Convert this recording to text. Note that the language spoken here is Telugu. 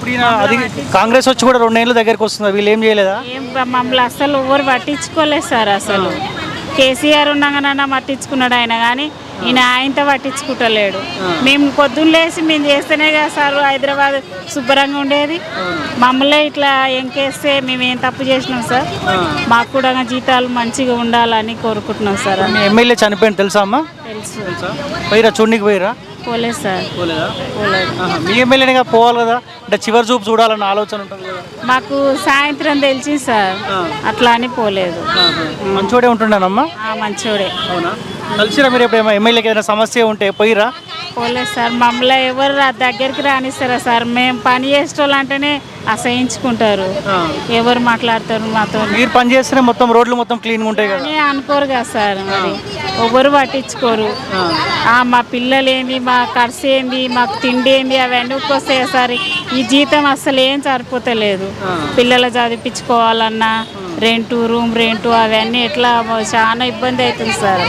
ఇప్పుడు ఈయన అది కాంగ్రెస్ వచ్చి కూడా 2 ఏళ్ళ దగ్గరికి వస్తుంది, వీళ్ళు ఏం చేయలేదా? మమ్మల్ని అసలు ఎవరు పట్టించుకోలేదు సార్. అసలు కేసీఆర్ ఉండగానన్నా పట్టించుకున్నాడు ఆయన, కానీ ఈయన ఆయనతో పట్టించుకుంటలేడు. మేము పొద్దున్న లేసి మేము చేస్తేనే కదా సార్ హైదరాబాద్ శుభ్రంగా ఉండేది. మమ్మల్ని ఇట్లా ఎంకేస్తే మేము ఏం తప్పు చేసినాం సార్? మాకు కూడా జీతాలు మంచిగా ఉండాలని కోరుకుంటున్నాం సార్. మీ ఎమ్మెల్యే చనిపోయింది తెలుసా అమ్మా? తెలుసు. పోయిరా చూడనికి పోయిరా? పోలేదు సార్. పోలేదా? పోలేదు. మీ ఎమ్మెల్యేగా పోవాలి కదా, అంటే చివరి చూపు చూడాలన్న ఆలోచన ఉంటుంది కదా. మాకు సాయంత్రం తెలిసింది సార్, అట్లా అని పోలేదు. మంచోడే ఉంటుండేనమ్మా? మంచోడే. అవునా? కలిసిరా మీరు ఎప్పుడు ఎమ్మెల్యేకి ఏదైనా సమస్య ఉంటే పోయిరా? పోలేదు సార్. మమ్మల్ని ఎవరు దగ్గరికి రానిస్తారా సార్? మేము పని చేసేటోళ్ళు అంటేనే అసహించుకుంటారు. ఎవరు మాట్లాడతారు మాతో? మీరు పని చేస్తేనే మొత్తం రోడ్లు మొత్తం క్లీన్గా ఉంటాయి కదా. అనుకోరు కదా సార్, మరి ఎవరు పట్టించుకోరు. మా పిల్లలు ఏంది, మా ఖర్చు ఏంది, మాకు తిండి ఏంది, అవన్నీ వస్తాయి సార్. ఈ జీతం అసలు ఏం సరిపోతలేదు. పిల్లలు చదివించుకోవాలన్నా రూమ్ రెంటు అవన్నీ ఎట్లా చాలా ఇబ్బంది అవుతుంది సార్.